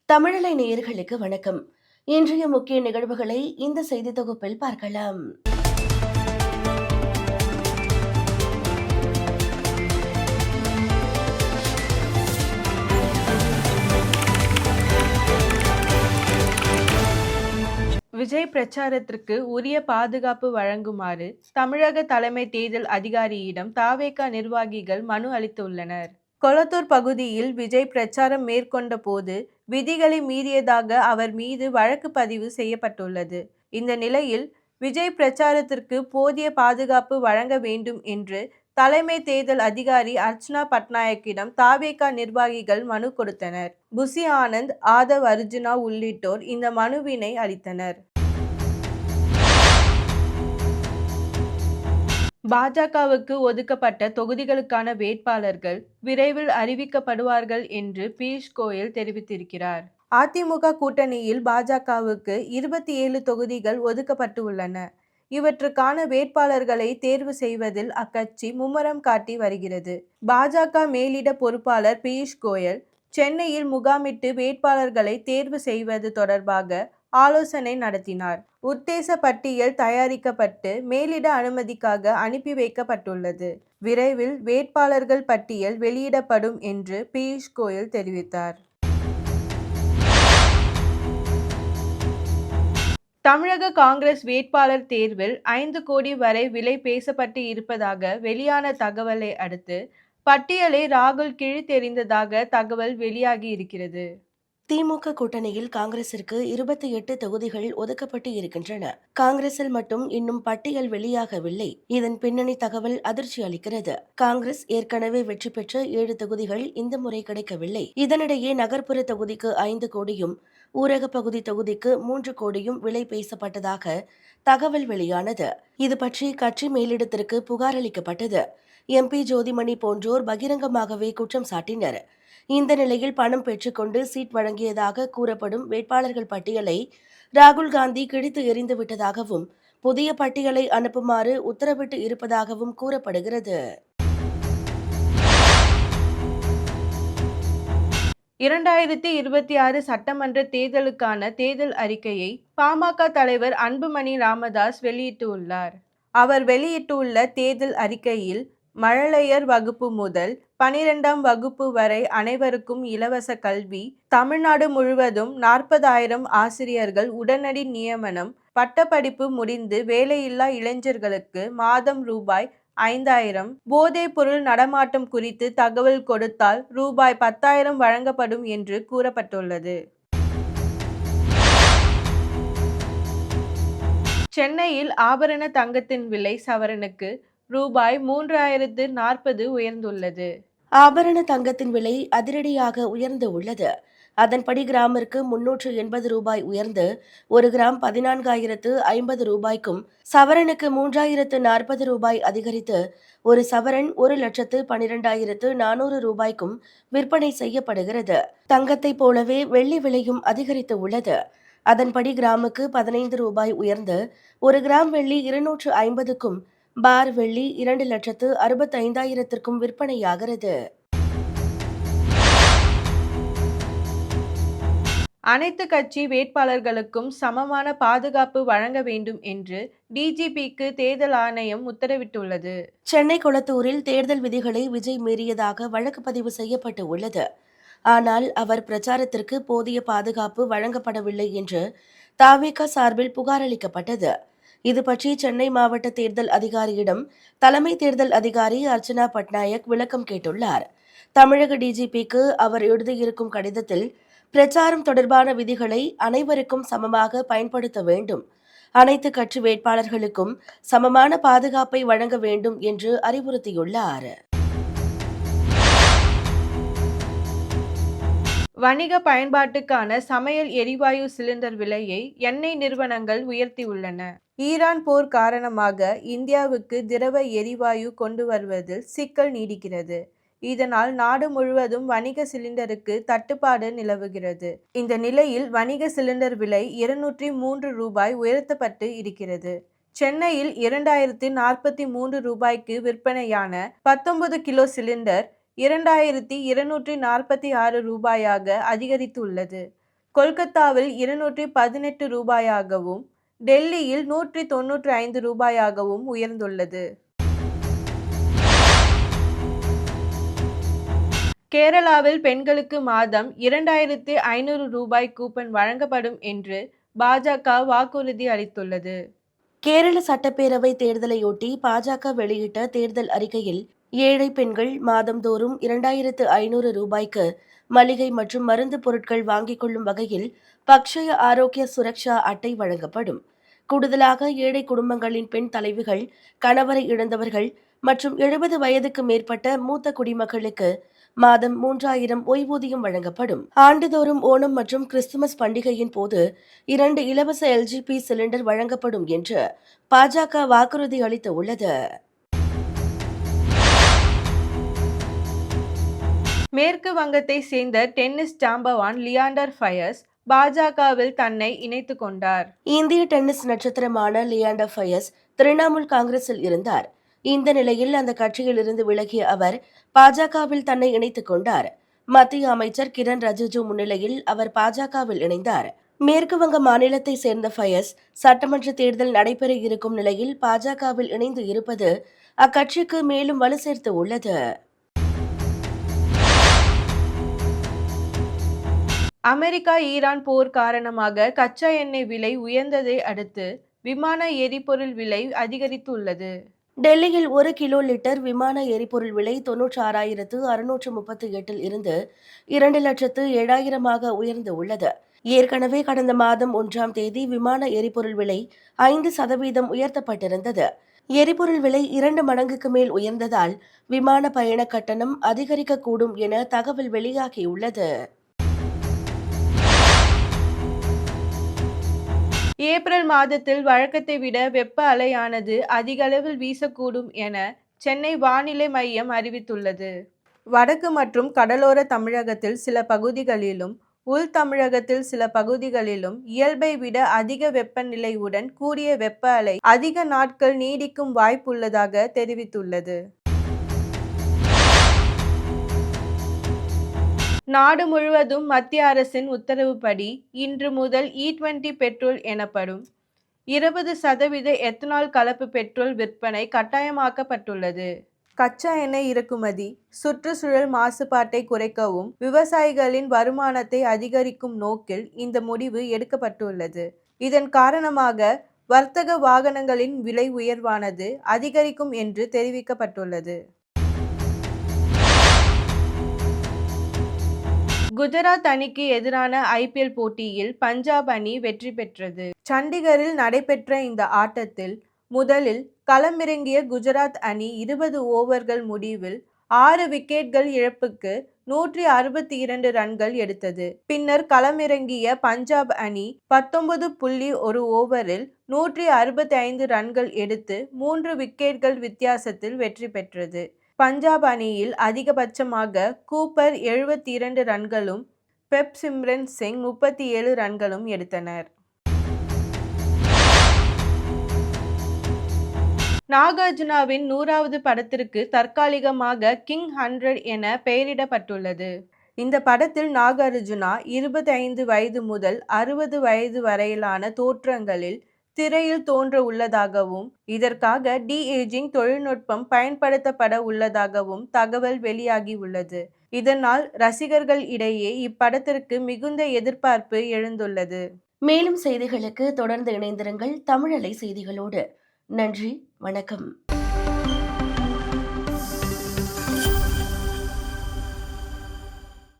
தமிழலை நேயர்களுக்கு வணக்கம். இன்றைய முக்கிய நிகழ்வுகளை இந்த செய்தி தொகுப்பில் பார்க்கலாம். விஜய் பிரச்சாரத்திற்கு உரிய பாதுகாப்பு வழங்குமாறு தமிழக தலைமை தேர்தல் அதிகாரியிடம் தாவேகா நிர்வாகிகள் மனு அளித்துள்ளனர். கொளத்தூர் பகுதியில் விஜய் பிரச்சாரம் மேற்கொண்ட போது விதிகளை மீறியதாக அவர் மீது வழக்கு பதிவு செய்யப்பட்டுள்ளது. இந்த நிலையில் விஜய் பிரச்சாரத்திற்கு போதிய பாதுகாப்பு வழங்க வேண்டும் என்று தலைமை தேர்தல் அதிகாரி அர்ச்சனா பட்நாயக்கிடம் தாவேகா நிர்வாகிகள் மனு கொடுத்தனர். புசி ஆனந்த், ஆதவ் அர்ஜுனா உள்ளிட்டோர் இந்த மனுவினை அளித்தனர். பாஜகவுக்கு ஒதுக்கப்பட்ட தொகுதிகளுக்கான வேட்பாளர்கள் விரைவில் அறிவிக்கப்படுவார்கள் என்று பியூஷ் கோயல் தெரிவித்திருக்கிறார். அதிமுக கூட்டணியில் பாஜகவுக்கு 27 தொகுதிகள் ஒதுக்கப்பட்டுள்ளன. இவற்றுக்கான வேட்பாளர்களை தேர்வு செய்வதில் அக்கட்சி மும்முரம் காட்டி வருகிறது. பாஜக மேலிட பொறுப்பாளர் பியூஷ் கோயல் சென்னையில் முகாமிட்டு வேட்பாளர்களை தேர்வு செய்வது தொடர்பாக ஆலோசனை நடத்தினார். உத்தேச பட்டியல் தயாரிக்கப்பட்டு மேலிட அனுமதிக்காக அனுப்பி வைக்கப்பட்டுள்ளது. விரைவில் வேட்பாளர்கள் பட்டியல் வெளியிடப்படும் என்று பியூஷ் கோயல் தெரிவித்தார். தமிழக காங்கிரஸ் வேட்பாளர் தேர்வில் 5 கோடி வரை விலை பேசப்பட்டு இருப்பதாக வெளியான தகவலை அடுத்து பட்டியலை ராகுல் கிழித்தெறிந்ததாக தகவல் வெளியாகி இருக்கிறது. திமுக கூட்டணியில் காங்கிரசிற்கு 28 தொகுதிகள் ஒதுக்கப்பட்டு இருக்கின்றன. காங்கிரஸில் மட்டும் இன்னும் பட்டியல் வெளியாகவில்லை. இதன் பின்னணி தகவல் அதிர்ச்சி அளிக்கிறது. காங்கிரஸ் ஏற்கனவே வெற்றி பெற்ற 7 தொகுதிகள் இந்த முறை கிடைக்கவில்லை. இதனிடையே நகர்ப்புற தொகுதிக்கு 5 கோடியும் ஊரக பகுதி தொகுதிக்கு 3 கோடியும் விலை பேசப்பட்டதாக தகவல் வெளியானது. இது பற்றி கட்சி மேலிடத்திற்கு புகார் அளிக்கப்பட்டது. MP ஜோதிமணி போன்றோர் பகிரங்கமாகவே குற்றம் சாட்டினர். இந்த நிலையில் பணம் பெற்றுக்கொண்டு சீட் வழங்கியதாக கூறப்படும் வேட்பாளர்கள் பட்டியலை ராகுல் காந்தி கிழித்து எறிந்துவிட்டதாகவும் புதிய பட்டியலை அனுப்புமாறு உத்தரவிட்டு இருப்பதாகவும் கூறப்படுகிறது. 2026 சட்டமன்ற தேர்தலுக்கான தேர்தல் அறிக்கையை பாமக தலைவர் அன்புமணி ராமதாஸ் வெளியிட்டுள்ளார். அவர் வெளியிட்டுள்ள தேர்தல் அறிக்கையில் மழலையர் வகுப்பு முதல் 12ஆம் வகுப்பு வரை அனைவருக்கும் இலவச கல்வி, தமிழ்நாடு முழுவதும் 40,000 ஆசிரியர்கள் உடனடி நியமனம், பட்டப்படிப்பு முடிந்து வேலையில்லா இளைஞர்களுக்கு மாதம் ரூபாய் 5,000, போதைப் பொருள் நடமாட்டம் குறித்து தகவல் கொடுத்தால் ரூபாய் 10,000 வழங்கப்படும் என்று கூறப்பட்டுள்ளது. சென்னையில் ஆபரண தங்கத்தின் விலை சவரனுக்கு ரூபாய் 3,040 உயர்ந்துள்ளது. ஆபரண தங்கத்தின் விலை அதிரடியாக உயர்ந்து உள்ளது. அதன்படி கிராமிற்கு 380 ரூபாய் உயர்ந்து 1 கிராம் 14,050 ரூபாய்க்கும், சவரனுக்கு 3,040 ரூபாய் அதிகரித்து ஒரு சவரன் 1,12,400 ரூபாய்க்கும் விற்பனை செய்யப்படுகிறது. தங்கத்தைப் போலவே வெள்ளி விலையும் அதிகரித்து உள்ளது. அதன்படி கிராமுக்கு 15 ரூபாய் உயர்ந்து 1 கிராம் வெள்ளி 250க்கும், பார் வெள்ளி 2,65,000க்கும் விற்பனையாகிறது. அனைத்து கட்சி வேட்பாளர்களுக்கும் சமமான பாதுகாப்பு வழங்க வேண்டும் என்று DGPக்கு தேர்தல் ஆணையம் உத்தரவிட்டுள்ளது. சென்னை கொளத்தூரில் தேர்தல் விதிகளை விஜய் மீறியதாக வழக்கு பதிவு செய்யப்பட்டு உள்ளது. ஆனால் அவர் பிரச்சாரத்திற்கு போதிய பாதுகாப்பு வழங்கப்படவில்லை என்று தாவேகா சார்பில் புகார் அளிக்கப்பட்டது. இது பற்றி சென்னை மாவட்ட தேர்தல் அதிகாரியிடம் தலைமை தேர்தல் அதிகாரி அர்ச்சனா பட்நாயக் விளக்கம் கேட்டுள்ளார். தமிழக DGPக்கு அவர் எழுதியிருக்கும் கடிதத்தில் பிரச்சாரம் தொடர்பான விதிகளை அனைவருக்கும் சமமாக பயன்படுத்த வேண்டும், அனைத்து கட்சி வேட்பாளர்களுக்கும் சமமான பாதுகாப்பை வழங்க வேண்டும் என்று அறிவுறுத்தியுள்ளார். வணிக பயன்பாட்டுக்கான சமையல் எரிவாயு சிலிண்டர் விலையை எண்ணெய் நிறுவனங்கள் உயர்த்தியுள்ளன. ஈரான் போர் காரணமாக இந்தியாவுக்கு திரவ எரிவாயு கொண்டு வருவதில் சிக்கல் நீடிக்கிறது. இதனால் நாடு முழுவதும் வணிக சிலிண்டருக்கு தட்டுப்பாடு நிலவுகிறது. இந்த நிலையில் வணிக சிலிண்டர் விலை 203 ரூபாய் உயர்த்தப்பட்டு இருக்கிறது. சென்னையில் 2,043 ரூபாய்க்கு விற்பனையான 19 கிலோ சிலிண்டர் 2,246 ரூபாயாக அதிகரித்துள்ளது. கொல்கத்தாவில் 218 ரூபாயாகவும் டெல்லியில் 195 ரூபாயாகவும் உயர்ந்துள்ளது. கேரளாவில் பெண்களுக்கு மாதம் 2500 ரூபாய் கூப்பன் வழங்கப்படும் என்று பாஜக வாக்குறுதி அளித்துள்ளது. கேரள சட்டப்பேரவை தேர்தலையொட்டி பாஜக வெளியிட்ட தேர்தல் அறிக்கையில் ஏழை பெண்கள் மாதந்தோறும் 2500 ரூபாய்க்கு மளிகை மற்றும் மருந்து பொருட்கள் வாங்கிக் கொள்ளும் வகையில் பக்ஷய ஆரோக்கிய சுரக்ஷா அட்டை வழங்கப்படும். கூடுதலாக ஏழை குடும்பங்களின் பெண் தலைவிகள், கணவரை இழந்தவர்கள் மற்றும் 70 வயதுக்கு மேற்பட்ட மூத்த குடிமக்களுக்கு மாதம் 3000 ஓய்வூதியம் வழங்கப்படும். ஆண்டுதோறும் ஓணம் மற்றும் கிறிஸ்துமஸ் பண்டிகையின் போது 2 இலவச எல்ஜிபி சிலிண்டர் வழங்கப்படும் என்று பாஜக வாக்குறுதி அளித்துள்ளது. மேற்கு வங்கத்தை சேர்ந்த டென்னிஸ் ஜாம்பவான் லியாண்டர் பயஸ் பாஜகவில் தன்னை இணைத்துக் கொண்டார். இந்திய டென்னிஸ் நட்சத்திரமான லியாண்டர் பயஸ் திரிணாமுல் காங்கிரஸில் இருந்தார். இந்த நிலையில் அந்த கட்சியில் இருந்து விலகிய அவர் பாஜகவில் தன்னை இணைத்துக் கொண்டார். மத்திய அமைச்சர் கிரண் ரிஜிஜு முன்னிலையில் அவர் பாஜகவில் இணைந்தார். மேற்கு வங்க மாநிலத்தை சேர்ந்த பயஸ் சட்டமன்ற தேர்தல் நடைபெற இருக்கும் நிலையில் பாஜகவில் இணைந்து இருப்பது அக்கட்சிக்கு மேலும் வலு சேர்த்து உள்ளது. அமெரிக்கா ஈரான் போர் காரணமாக கச்சா எண்ணெய் விலை உயர்ந்ததை அடுத்து விமான எரிபொருள் விலை அதிகரித்துள்ளது. டெல்லியில் 1 கிலோ லிட்டர் விமான எரிபொருள் விலை 96,638 இருந்து 2,07,000 உயர்ந்து உள்ளது. ஏற்கனவே கடந்த மாதம் 1ஆம் தேதி விமான எரிபொருள் விலை 5% உயர்த்தப்பட்டிருந்தது. எரிபொருள் விலை 2 மடங்குக்கு மேல் உயர்ந்ததால் விமான பயண கட்டணம் அதிகரிக்கக்கூடும் என தகவல் வெளியாகியுள்ளது. ஏப்ரல் மாதத்தில் வழக்கத்தை விட வெப்ப அலையானது அதிகளவில் வீசக்கூடும் என சென்னை வானிலை மையம் அறிவித்துள்ளது. வடக்கு மற்றும் கடலோர தமிழகத்தில் சில பகுதிகளிலும் உள் தமிழகத்தில் சில பகுதிகளிலும் இயல்பை விட அதிக வெப்பநிலையுடன் கூடிய வெப்ப அலை அதிக நாட்கள் நீடிக்கும் வாய்ப்புள்ளதாக தெரிவித்துள்ளது. நாடு முழுவதும் மத்திய அரசின் உத்தரவுப்படி இன்று முதல் E20 பெட்ரோல் எனப்படும் 20% எத்தனால் கலப்பு பெட்ரோல் விற்பனை கட்டாயமாக்கப்பட்டுள்ளது. கச்சா எண்ணெய் இறக்குமதி, சுற்றுச்சூழல் மாசுபாட்டை குறைக்கவும் விவசாயிகளின் வருமானத்தை அதிகரிக்கும் நோக்கில் இந்த முடிவு எடுக்கப்பட்டுள்ளது. இதன் காரணமாக வர்த்தக வாகனங்களின் விலை உயர்வானது அதிகரிக்கும் என்று தெரிவிக்கப்பட்டுள்ளது. குஜராத் அணிக்கு எதிரான IPL போட்டியில் பஞ்சாப் அணி வெற்றி பெற்றது. சண்டிகரில் நடைபெற்ற இந்த ஆட்டத்தில் முதலில் களமிறங்கிய குஜராத் அணி 20 ஓவர்கள் முடிவில் 6 விக்கெட்கள் இழப்புக்கு 162 ரன்கள் எடுத்தது. பின்னர் களமிறங்கிய பஞ்சாப் அணி 19.1 ஓவரில் 165 ரன்கள் எடுத்து 3 விக்கெட்கள் வித்தியாசத்தில் வெற்றி பெற்றது. பஞ்சாப் அணியில் அதிகபட்சமாக கூப்பர் 72 ரன்களும் பெப்சிம்ரன் சிங் 37 ரன்களும் எடுத்தனர். நாகார்ஜுனாவின் 100வது படத்திற்கு தற்காலிகமாக கிங் 100 என பெயரிடப்பட்டுள்ளது. இந்த படத்தில் நாகார்ஜுனா 25 வயது முதல் 60 வயது வரையிலான தோற்றங்களில் திரையில் தோன்ற உள்ளதாகவும் இதற்காக டி-ஏஜிங் தொழில்நுட்பம் பயன்படுத்தப்பட உள்ளதாகவும் தகவல் வெளியாகி உள்ளது. இதனால் ரசிகர்கள் இடையே இப்படத்திற்கு மிகுந்த எதிர்பார்ப்பு எழுந்துள்ளது. மேலும் செய்திகளுக்கு தொடர்ந்து இணைந்திருங்கள் தமிழலை செய்திகளோடு. நன்றி, வணக்கம்.